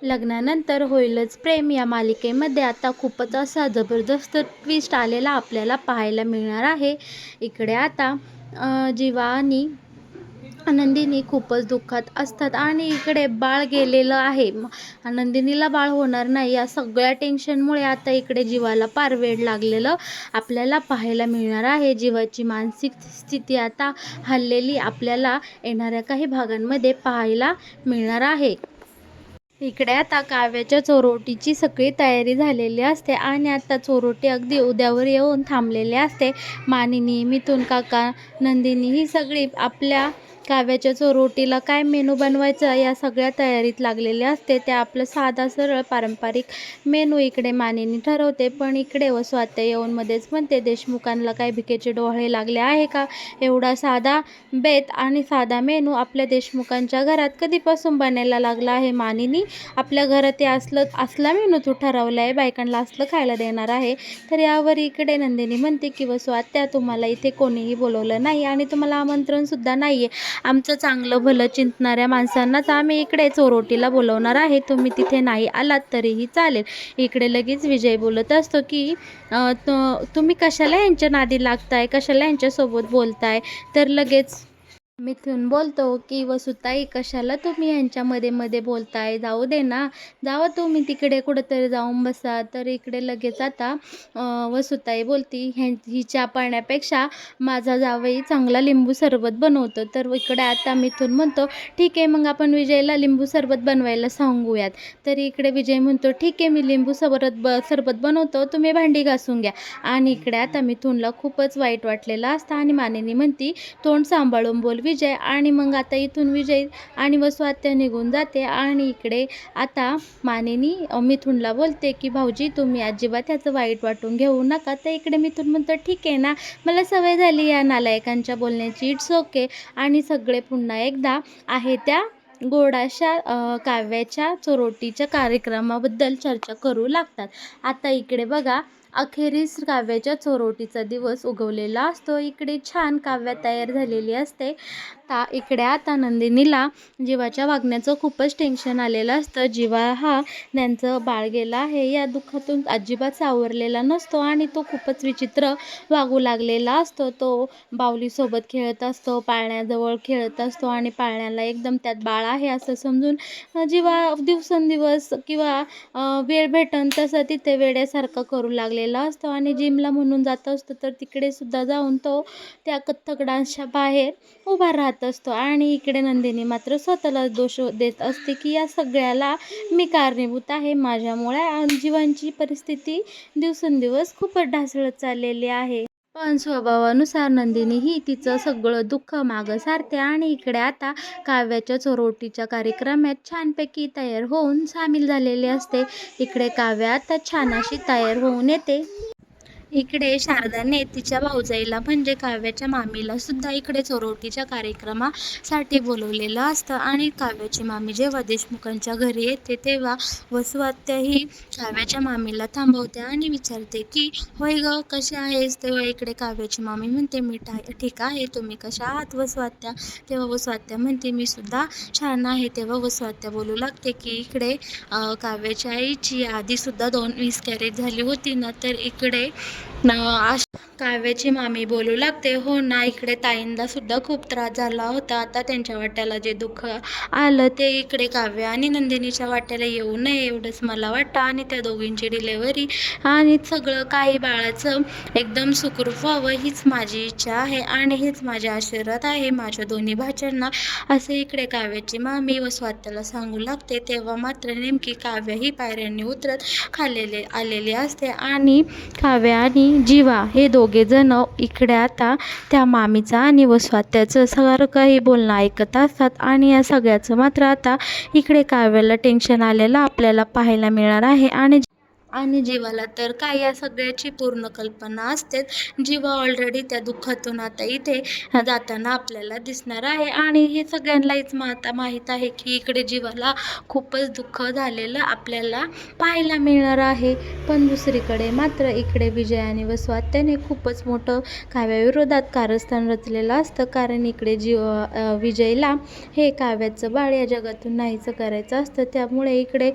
लग्नानंतर होईलच प्रेम या मालिकेमध्ये आता खूपच असा जबरदस्त ट्विस्ट आलेला आपल्याला पाहायला मिळणार आहे. इकडे आता जीवा आणि नंदिनी खूपच दुःखात असतात आणि इकडे बाळ गेलेलं आहे. नंदिनीला बाळ होणार नाही या सगळ्या टेन्शनमुळे आता इकडे जीवाला फार वेड लागलेलं आपल्याला पाहायला मिळणार आहे. जीवाची मानसिक स्थिती आता हललेली आपल्याला येणाऱ्या काही भागांमध्ये पाहायला मिळणार आहे. इकडे आता काव्याच्या चोरोटीची सगळी तयारी झालेली असते आणि आता चोरोटी अगदी उद्यावर येऊन थांबलेले असते. मानिनी, मिथुन काका, नंदिनी ही सगळी आपल्या काव्याच्या चोरोटीला काय मेनू बनवायचं या सगळ्या तयारीत लागलेले असते. ते आपलं साधा सरळ पारंपरिक मेनू इकडे मानिनी ठरवते, पण इकडे स्वात्या येऊन मध्येच म्हणते, देशमुखांना काय भिकेचे डोळे लागले आहे का? एवढा साधा बेत आणि साधा मेनू आपल्या देशमुखांच्या घरात कधीपासून बनायला लागला आहे मानिनी? आपल्या घरात ते असला मेनू तू ठरवला आहे, बायकांना असलं खायला देणार आहे. तर यावर इकडे नंदिनी म्हणते की स्वात्या, तुम्हाला इथे कोणीही बोलवलं नाही आणि तुम्हाला आमंत्रणसुद्धा नाही आहे. आमचं चांगलं भलं चिंतणाऱ्या माणसांनाच आम्ही इकडे चोरोटीला बोलवणार आहे. तुम्ही तिथे नाही आलात तरीही चालेल. इकडे लगेच विजय बोलत असतो की तुम्ही कशाला यांच्या नादी लागताय, कशाला यांच्यासोबत बोलताय? तर लगेच मिथून बोलतो की वसुताई, कशाला तुम्ही यांच्यामध्ये मध्ये बोलताय? जाऊ दे ना, जावा तुम्ही तिकडे कुठंतरी जाऊन बसा. तर इकडे लगेच आता वसुताई बोलती, हिच्या पाण्यापेक्षा माझा जावई चांगला लिंबू सरबत बनवतो. तर इकडे आता मिथून म्हणतो, ठीक आहे, मग आपण विजयला लिंबू सरबत बनवायला सांगूयात. तर इकडे विजय म्हणतो, ठीक आहे, मी लिंबू सरबत बनवतो, तुम्ही भांडी घासून घ्या. आणि इकडे आता मिथूनला खूपच वाईट वाटलेलं असतं आणि मानिनी म्हणती, तोंड सांभाळून बोल विजय. आणि मग आता इथून विजय आणि स्वात्या निघून जाते आणि इकडे आता मानिनी मिथुनला बोलते की भाऊजी, तुम्ही अजिबात त्याचं वाईट वाटून घेऊ नका. तर इकडे मिथुन म्हणतो, ठीक आहे ना, मला सवय झाली या नालायकांच्या बोलण्याची, इट्स ओके. आणि सगळे पुन्हा एकदा आहे त्या गोडाशा काव्याच्या चोरोटीच्या कार्यक्रमाबद्दल चर्चा करू लागतात. आता इकडे बघा, अखेरीस काव्याच्या चोरोटीचा दिवस उगवलेला असतो. इकडे छान काव्य तयार झालेली असते. इकडे आता नंदिनीला जीवाच्या वागण्याचं खूपच टेन्शन आलेलं असतं. जीवा हा त्यांचं बाळ गेलं आहे या दुःखातून अजिबात सावरलेला नसतो आणि तो खूपच विचित्र वागू लागलेला असतो. तो बाहुलीसोबत खेळत असतो, पाळण्याजवळ खेळत असतो आणि पाळण्याला एकदम त्यात बाळ आहे असं समजून जीवा दिवसेंदिवस किंवा वेळ भेटन तसं तिथे वेड्यासारखं करू लागलेला असतो आणि जिमला म्हणून जात असतो. तर तिकडे सुद्धा जाऊन तो त्या कथ्थक डान्सच्या बाहेर उभा राहत असतो आणि इकडे नंदिनी मात्र स्वतःला दोष देत असते की या सगळ्याला मी कारणीभूत आहे, माझ्यामुळे जीवांची परिस्थिती दिवसेंदिवस खूपच ढासळत चाललेली आहे. पण स्वभावानुसार नंदिनी ही तिचं सगळं दुःख मागं सारते आणि इकडे आता काव्याच्या चोरोटीच्या कार्यक्रमात छानपैकी तयार होऊन सामील झालेली असते. इकडे काव्य आता छान अशी तयार होऊन येते. इकडे शारदाने तिच्या भाऊजाईला म्हणजे काव्याच्या मामीला सुद्धा इकडे चोरोटीच्या कार्यक्रमासाठी बोलवलेलं असतं आणि काव्याची मामी जेव्हा देशमुखांच्या घरी येते तेव्हा वसुआत्या ही काव्याच्या मामीला थांबवते आणि विचारते की होय ग, कशी आहेस? तेव्हा इकडे काव्याची मामी म्हणते, मी ठीक आहे, तुम्ही कशा आहात वसुआत्या? तेव्हा वसुआत्या म्हणते, मी सुद्धा छान आहे. तेव्हा वसुआत्या बोलू लागते की इकडे काव्याच्या आईची आधीसुद्धा 2 मिसकॅरेज झाली होती ना. तर इकडे काव्याची मामी बोलू लागते, हो ना, इकडे ताईंना सुद्धा खूप त्रास झाला होता. आता त्यांच्या वाट्याला जे दुःख आलं ते इकडे काव्य आणि नंदिनीच्या वाट्याला येऊ नये एवढंच मला वाटतं. आणि त्या दोघींची डिलेव्हरी आणि सगळं काही बाळाचं एकदम सुखरूप व्हावं हीच माझी इच्छा आहे आणि हेच माझे आशीर्वाद आहे माझ्या दोन्ही भाच्यांना, असे इकडे काव्याची मामी स्वात्याला सांगू लागते. तेव्हा मात्र नेमकी काव्य ही पायऱ्यांनी उतरत खाल्लेले आलेली असते आणि काव्य आणि जीवा हे दोघे जण इकडे आता त्या मामीचा आणि स्वात्याचं सगळं काही बोलणं ऐकत असतात आणि या सगळ्याचं मात्र आता इकडे काव्याला टेन्शन आलेलं आपल्याला पाहायला मिळणार आहे. आणि आणि जीवाला तर काय या सगळ्याची पूर्ण कल्पना असते. जीवा ऑलरेडी त्या दुःखातून आता इथे जाताना आपल्याला दिसणार आहे आणि हे सगळ्यांनाच आता माहीत आहे की इकडे जीवाला खूपच दुःख झालेलं आपल्याला पाहायला मिळणार आहे. पण दुसरीकडे मात्र इकडे विजयाने व स्वात्याने खूपच मोठं काव्याविरोधात कारस्थान रचलेलं असतं. कारण इकडे विजयला हे काव्याचं बाळ या जगातून नाहीचं करायचं असतं. त्यामुळे इकडे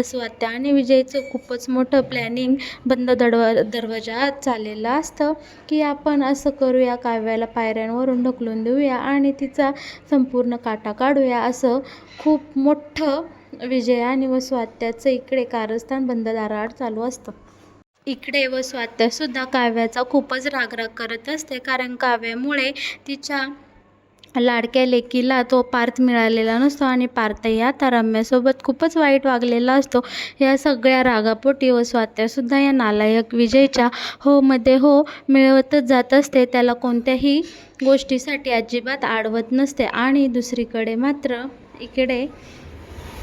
स्वात्या आणि विजयचं खूपच मोठं प्लॅनिंग बंद दरवाजात चाललेलं असतं की आपण असं करूया, काव्याला पायऱ्यांवरून ढकलून देऊया आणि तिचा संपूर्ण काटा काढूया. असं खूप मोठं विजय आणि स्वात्याचं इकडे कारस्थान बंद दाराआड चालू असतं. इकडे स्वात्यासुद्धा काव्याचा खूपच रागराग करत असते. कारण काव्यामुळे तिच्या लाडक्या लेकीला तो पार्थ मिळालेला नसतो आणि पार्थही आता रम्यासोबत खूपच वाईट वागलेला असतो. या सगळ्या रागापोटी स्वात्यासुद्धा या नालायक विजयच्या हो मध्ये हो मिळवतच जात असते. त्याला कोणत्याही गोष्टीसाठी अजिबात आडवत नसते. आणि दुसरीकडे मात्र इकडे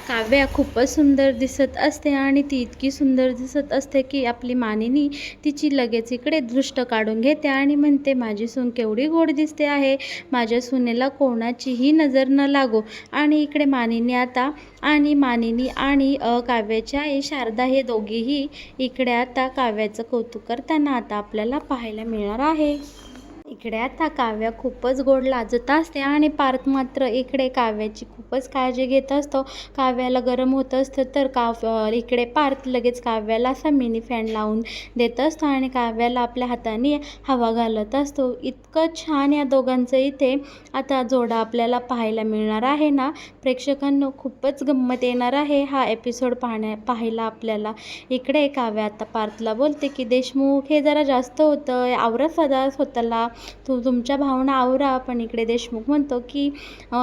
काव्या खूपच सुंदर दिसत असते आणि ती इतकी सुंदर दिसत असते की आपली मानिनी तिची लगेच इकडे दृष्ट काढून घेते आणि म्हणते, माझी सून केवढी गोड दिसते आहे, माझ्या सुनेला कोणाचीही नजर न लागो. आणि इकडे मानिनी आणि काव्याची आई शारदा हे दोघेही इकडे आता काव्याचं कौतुक करताना आता आपल्याला पाहायला मिळणार आहे. इकडे आता काव्या खूपच गोड लाजत असते आणि पार्थ मात्र इकडे काव्याची खूपच काळजी घेत असतो. काव्याला गरम होत असतं तर इकडे पार्थ लगेच काव्याला असा मिनी फॅन लावून देत असतो आणि काव्याला आपल्या हाताने हवा घालत असतो. इतकं छान या दोघांचं इथे आता जोडा आपल्याला पाहायला मिळणार आहे ना प्रेक्षकांनो, खूपच गंमत येणार आहे हा एपिसोड पाहायला आपल्याला. इकडे काव्या आता पार्थला बोलते की देशमुख हे जरा जास्त होतं, आवरा सदा स्वतःला, तुमच्या भावना आवरा. पण इकडे देशमुख म्हणतो की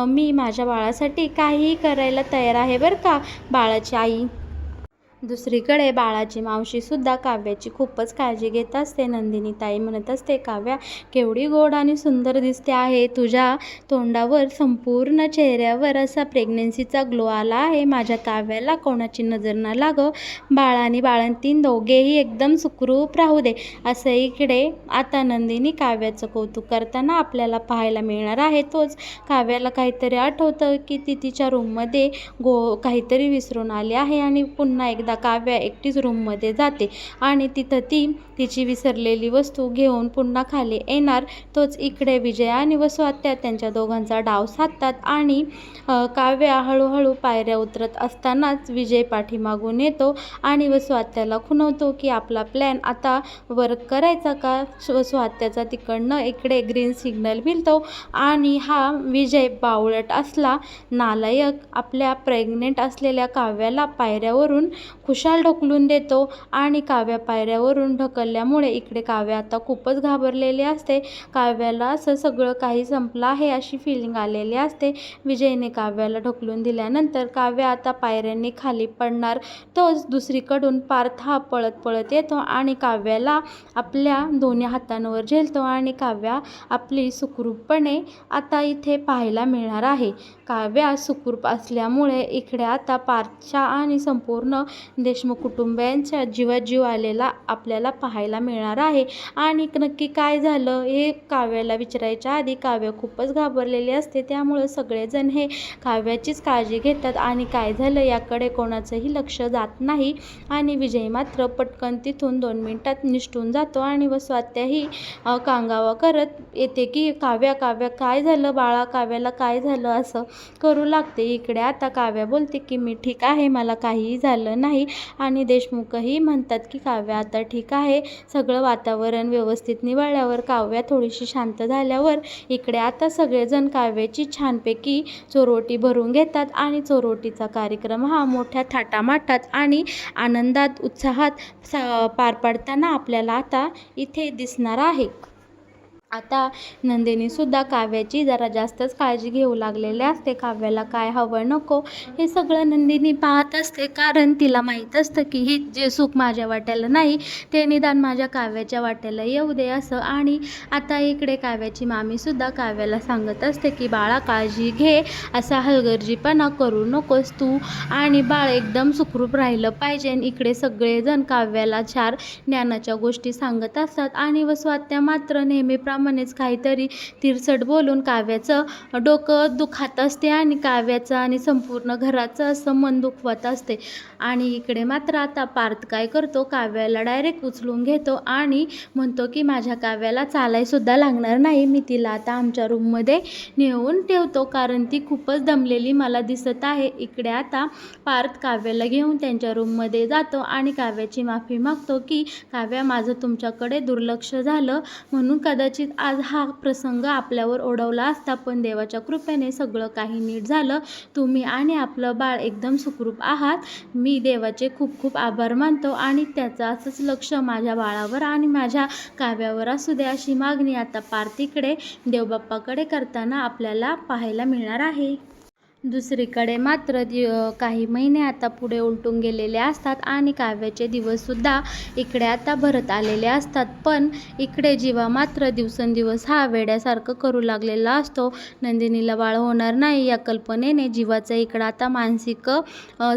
मी माझ्या बाळासाठी काहीही करायला तयार आहे बरं का बाळाची आई. दुसरीकडे बाळाची मावशीसुद्धा काव्याची खूपच काळजी घेत असते. नंदिनी ताई म्हणत असते, काव्या केवढी गोड आणि सुंदर दिसते आहे, तुझ्या तोंडावर संपूर्ण चेहऱ्यावर असा प्रेग्नन्सीचा ग्लो आला आहे. माझ्या काव्याला कोणाची नजर न लागो, बाळ आणि बाळंतीण दोघेही एकदम सुखरूप राहू दे. असं इकडे आता नंदिनी काव्याचं कौतुक करताना आपल्याला पाहायला मिळणार आहे. तोच काव्याला काहीतरी आठवतं की ती तिच्या रूममध्ये काहीतरी विसरून आली आहे आणि पुन्हा एकदा काव्या एकटीच रूममध्ये जाते आणि तिथं ती तिची विसरलेली वस्तू घेऊन पुन्हा खाली येणार. तोच इकडे विजय आणि स्वात्या त्यांच्या दोघांचा डाव साधतात आणि काव्या हळूहळू पायऱ्या उतरत असतानाच विजय पाठीमागून येतो आणि स्वात्याला खुणवतो की आपला प्लॅन आता वर्क करायचा का. स्वात्याचा तिकडनं इकडे ग्रीन सिग्नल मिळतो आणि हा विजय बावळट असला नालायक आपल्या प्रेग्नेंट असलेल्या काव्याला पायऱ्यावरून खुशाल ढकलून देतो आणि काव्या पायऱ्यावरून ढकलल्यामुळे इकडे काव्या आता खूपच घाबरलेली असते. काव्याला असं सगळं काही संपलं आहे अशी फिलिंग आलेली असते. विजयने काव्याला ढकलून दिल्यानंतर काव्या आता पायऱ्यांनी खाली पडणार. तोच दुसरीकडून पार्थ हा पळत पळत येतो आणि काव्याला आपल्या दोन्ही हातांवर झेलतो आणि काव्या आपली सुखरूपपणे आता इथे पाहायला मिळणार आहे. काव्या सुखरूप असल्यामुळे इकडे आता पार्थच्या आणि संपूर्ण देशमुख कुटुंबियांच्या जीवात जीव आलेला आपल्याला पाहायला मिळणार आहे. आणि नक्की काय झालं हे काव्याला विचारायच्या आधी काव्या खूपच घाबरलेली असते. त्यामुळं सगळेजण हे काव्याचीच काळजी घेतात आणि काय झालं याकडे कोणाचंही लक्ष जात नाही. आणि विजय मात्र पटकन तिथून 2 मिनिटात निसटून जातो आणि स्वात्याही कांगावा करत येते की काव्या काव्या काय झालं बाळा, काव्याला काय झालं असं करू लागते. इकडे आता काव्या बोलते की मी ठीक आहे, मला काहीही झालं नाही. आणि देशमुखही म्हणतात की काव्या आता ठीक आहे. सगळं वातावरण व्यवस्थित निवळल्यावर काव्या थोडीशी शांत झाल्यावर इकडे आता सगळेजण काव्याची छानपैकी चोरोटी भरून घेतात आणि चोरोटीचा कार्यक्रम हा मोठ्या थाटामाटात आणि आनंदात उत्साहात पार पाडताना आपल्याला आता इथे दिसणार आहे. आता नंदिनीसुद्धा काव्याची जरा जास्तच काळजी घेऊ लागलेली असते. काव्याला काय हवं नको हे सगळं नंदिनी पाहत असते, कारण तिला माहीत असतं की हे जे सुख माझ्या वाट्याला नाही ते निदान माझ्या काव्याच्या वाट्याला येऊ दे असं. आणि आता इकडे काव्याची मामीसुद्धा काव्याला सांगत असते की बाळा काळजी घे, असा हलगर्जीपणा करू नकोस तू, आणि बाळ एकदम सुखरूप राहिलं पाहिजे. इकडे सगळेजण काव्याला 4 ज्ञानाच्या गोष्टी सांगत असतात आणि वसवात्या मात्र नेहमीप्रमाणेच काहीतरी तिरसट बोलून काव्याचं डोकं दुखात असते आणि काव्याचं आणि संपूर्ण घराचं असं मन दुखवत असते. आणि इकडे मात्र आता पार्थ काय करतो, काव्याला डायरेक्ट उचलून घेतो आणि म्हणतो की माझ्या काव्याला चालायसुद्धा लागणार नाही, मी तिला आता आमच्या रूममध्ये नेऊन ठेवतो, कारण ती खूपच दमलेली मला दिसत आहे. इकडे आता पार्थ काव्याला घेऊन त्यांच्या रूममध्ये जातो आणि काव्याची माफी मागतो की काव्या, माझं तुमच्याकडे दुर्लक्ष झालं म्हणून कदाचित आज हा प्रसंग आपल्यावर ओढवला असता, पण देवाच्या कृपेने सगळं काही नीट झालं. तुम्ही आणि आपलं बाळ एकदम सुखरूप आहात. मी देवाचे खूप खूप आभार मानतो आणि त्याचं असंच लक्ष माझ्या बाळावर आणि माझ्या काव्यावर असू दे, अशी मागणी आता पार्थिकडे देवबाप्पाकडे करताना आपल्याला पाहायला मिळणार आहे. दुसरीकडे मात्र काही महिने आता पुढे उलटून गेलेले असतात आणि काव्याचे दिवससुद्धा इकडे आता भरत आलेले असतात. पण इकडे जीवा मात्र दिवसेंदिवस हा वेड्यासारखं करू लागलेला असतो. नंदिनीला बाळ होणार नाही या कल्पनेने जीवाचं इकडं आता मानसिक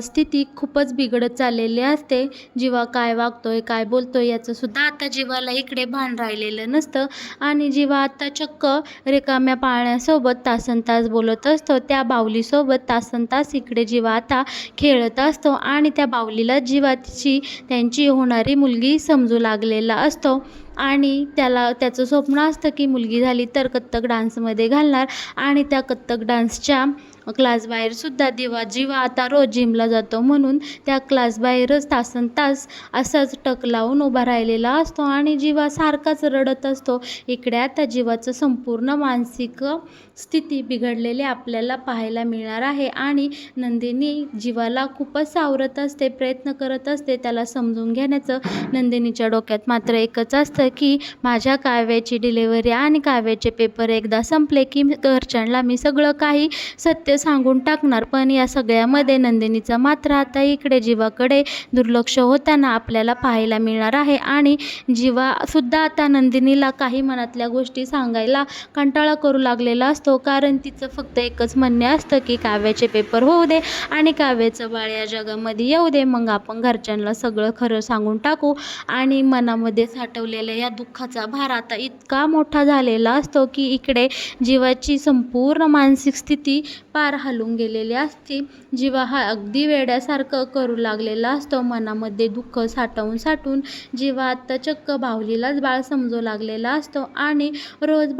स्थिती खूपच बिघडत चाललेली असते. जीवा काय वागतोय काय बोलतोय याचंसुद्धा आता जीवाला इकडे भान राहिलेलं नसतं आणि जीवा आता चक्क रिकाम्या पाळण्यासोबत तासनतास बोलत असतो. त्या बाहुलीसोबत तासनतास इकडे जीवा आता खेळत असतो आणि त्या बाहुलीला जीवाची त्यांची होणारी मुलगी समजू लागलेला असतो आणि त्याचं स्वप्न असतं की मुलगी झाली तर कथ्थक डान्समध्ये घालणार आणि त्या कथ्थक डान्सच्या क्लासबाहेरसुद्धा जीवा आता रोज जिमला जातो म्हणून त्या क्लासबाहेरच तासनतास असाच टक लावून उभा राहिलेला असतो आणि जीवा सारखाच रडत असतो. इकडे आता जीवाचं संपूर्ण मानसिक स्थिती बिघडलेली आपल्याला पाहायला मिळणार आहे आणि नंदिनी जीवाला खूपच सावरत असते, प्रयत्न करत असते त्याला समजून घेण्याचं. नंदिनीच्या डोक्यात मात्र एकच असतं की माझ्या काव्याची डिलेव्हरी आणि काव्याचे पेपर एकदा संपले की घरच्यांना मी सगळं काही सत्य सांगून टाकणार. पण या सगळ्यामध्ये नंदिनीचा मात्र आता इकडे जीवाकडे दुर्लक्ष होताना आपल्याला पाहायला मिळणार आहे आणि जीवासुद्धा आता नंदिनीला काही मनातल्या गोष्टी सांगायला कंटाळा करू लागलेला असतो, कारण तिचं फक्त एकच म्हणणे असतं की काव्याचे पेपर होऊ दे आणि काव्याचं बाळ या जगामध्ये येऊ दे, मग आपण घरच्यांना सगळं खरं सांगून टाकू. आणि मनामध्ये साठवलेल्या या दुःखाचा भार आता इतका मोठा झालेला असतो की इकडे जीवाची संपूर्ण मानसिक स्थिती पार हलून गेलेली असते. जीवा हा अगदी वेड्यासारखं करू लागलेला असतो, मनामध्ये दुःख साठवून जीवा आता चक्क बाहुलीलाच बाळ समजू लागलेला असतो आणि रोज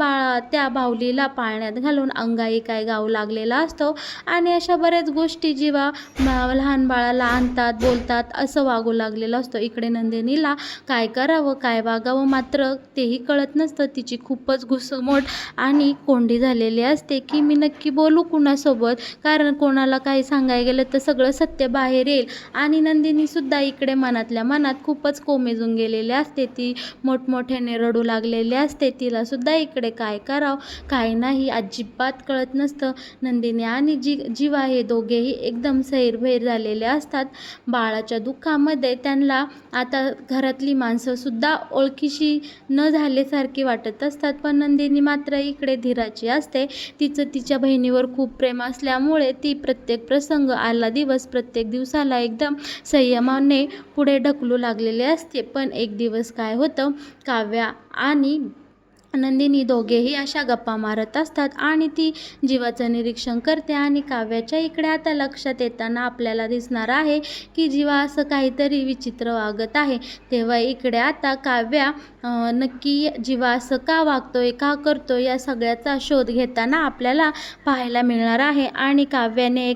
त्या बाहुलीला पाळण्यात घालून अंगाई काय गाऊ लागलेला असतो आणि अशा बऱ्याच गोष्टी जीवा लहान बाळाला आणतात, बोलतात, असं वागू लागलेलं असतं. इकडे नंदिनीला काय करावं काय वागावं मात्र तेही कळत नसतं. तिची खूपच घुसमट आणि कोंडी झालेली असते की मी नक्की बोलू कुणासोबत, कारण कोणाला काही सांगायला गेलं तर सगळं सत्य बाहेर येईल. आणि नंदिनीसुद्धा इकडे मनातल्या मनात खूपच कोमेजून गेलेली असते, ती मोठमोठ्याने रडू लागलेली असते. तिलासुद्धा इकडे काय करावं काय नाही अजिबात कळत नसतं. नंदिनी आणि जीवा हे दोघेही एकदम सैरभैर झालेले असतात. बाळाच्या दुःखामध्ये त्यांना आता घरातली माणसंसुद्धा ओळखीशी न झाल्यासारखी वाटत असतात. पण नंदिनी मात्र इकडे धीराची असते. तिचं तिच्या बहिणीवर खूप प्रेम असल्यामुळे ती प्रत्येक प्रसंग आला दिवस प्रत्येक दिवसाला एकदम संयमाने पुढे ढकलू लागलेले असते. पण एक दिवस काय होतं, काव्या आणि नंदिनी दोघेही अशा गप्पा मारत असतात आणि ती जीवाचं निरीक्षण करते आणि काव्याच्या इकडे आता लक्षात येताना आपल्याला दिसणार आहे की जीवा असं काहीतरी विचित्र वागत आहे. तेव्हा इकडे आता काव्या नक्की जीवा असं का वागतोय का करतोय या सगळ्याचा शोध घेताना आपल्याला पाहायला मिळणार आहे आणि काव्याने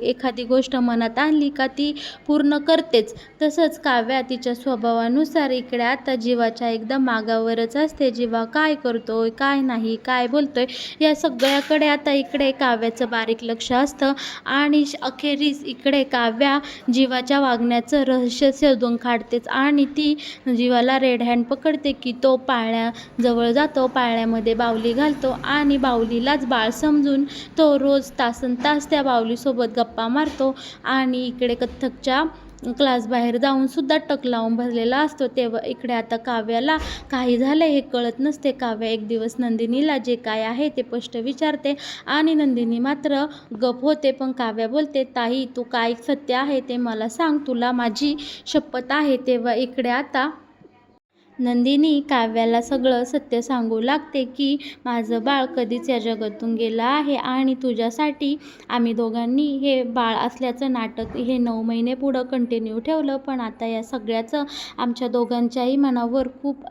एखादी गोष्ट मनात आणली का ती पूर्ण करतेच. तसंच काव्या तिच्या स्वभावानुसार इकडे आता जीवाच्या एकदम मागावरच असते. जीवा काय काय करतोय, काय नाही, काय बोलतोय, या सगळ्याकडे आता इकडे काव्याचं बारीक लक्ष असतं. आणि अखेरीस इकडे काव्या जीवाच्या वागण्याचं रहस्य शोधून काढतेच आणि ती जीवाला रेड हँड पकडते की तो पाळण्याजवळ जातो, पाळण्यामध्ये बाहुली घालतो आणि बाहुलीलाच बाळ समजून तो रोज तासनतास त्या बाहुलीसोबत गप्पा मारतो. आणि इकडे कथ्थकच्या क्लासबाहेर जाऊन सुद्धा टक लावून बसलेला असतो. तेव्हा इकडे आता काव्याला काही झालं हे कळत नसते. काव्या एक दिवस नंदिनीला जे काय आहे ते स्पष्ट विचारते आणि नंदिनी मात्र गप होते. पण काव्या बोलते, ताई तू काय सत्य आहे ते मला सांग, तुला माझी शपथ आहे. तेव्हा इकडे आता नंदिनी काव्याला सगळं सत्य सांगू लागते की माझं बाळ कधीच या जगातून गेलं आहे आणि तुझ्यासाठी आम्ही दोघांनी हे बाळ असल्याचं नाटक हे 9 महिने पुढं कंटिन्यू ठेवलं. पण आता या सगळ्याचं आमच्या दोघांच्याही मनावर खूप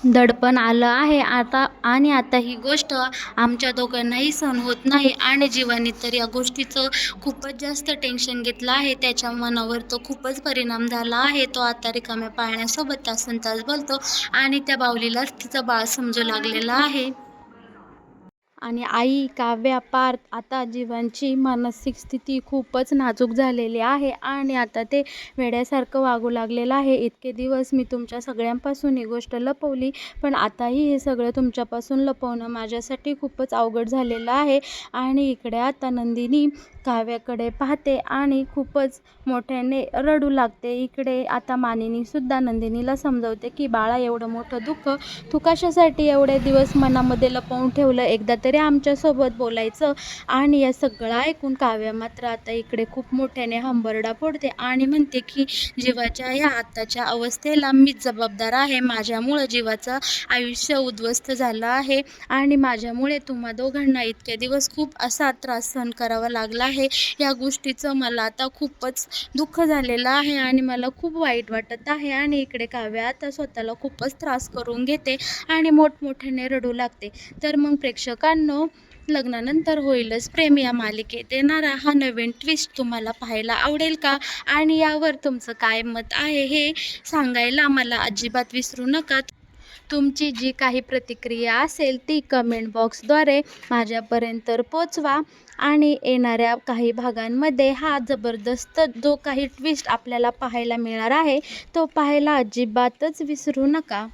दडपण आलं आहे आता ही गोष्ट आमच्या दोघांनाही सहन होत नाही. आणि जीवाने तर या गोष्टीचं खूपच जास्त टेन्शन घेतलं आहे. त्याच्या मनावर तो खूपच परिणाम झाला आहे. तो आता रिकाम्या पाळण्यासोबत तासनतास बोलतो आणि त्या बाहुलीलाच तिचं बाळ समजू लागलेलं आहे. आणि आई काव्या पार्थ आता जीवांची मानसिक स्थिती खूपच नाजूक झालेली आहे आणि आता ते वेड्यासारखं वागू लागलेलं आहे. इतके दिवस मी तुमच्या सगळ्यांपासून ही गोष्ट लपवली, पण आताही हे सगळं तुमच्यापासून लपवणं माझ्यासाठी खूपच अवघड झालेलं आहे. आणि इकडे आता नंदिनी काव्याकडे पाहते आणि खूपच मोठ्याने रडू लागते. इकडे आता मानिनीसुद्धा नंदिनीला समजवते की बाळा, एवढं मोठं दुःख तू कशासाठी एवढे दिवस मनामध्ये लपवून ठेवलं, एकदा तरी आमच्यासोबत बोलायचं. आणि या सगळं ऐकून काव्या मात्र आता इकडे खूप मोठ्याने हंबरडा फोडते आणि म्हणते की जीवाच्या या आत्ताच्या अवस्थेला मीच जबाबदार आहे. माझ्यामुळं जीवाचं आयुष्य उद्ध्वस्त झालं आहे आणि माझ्यामुळे तुम्हा दोघांना इतके दिवस खूप असा त्रास सहन करावा लागला आहे. या गोष्टीचं मला आता खूपच दुःख झालेलं आहे आणि मला खूप वाईट वाटत आहे. आणि इकडे काव्या आता स्वतःला खूपच त्रास करून घेते आणि मोठमोठ्याने रडू लागते. तर मग प्रेक्षकांनो, लग्नानंतर होईलच प्रेम या मालिकेत येणारा हा नवीन ट्विस्ट तुम्हाला पाहायला आवडेल का? आणि यावर तुमचं काय मत आहे हे सांगायला मला अजिबात विसरू नका. तुमची जी काही प्रतिक्रिया असेल ती कमेंट बॉक्सद्वारे माझ्यापर्यंत पोचवा. आणि येणाऱ्या काही भागांमध्ये हा जबरदस्त जो काही ट्विस्ट आपल्याला पाहायला मिळणार आहे तो पाहायला अजिबातच विसरू नका.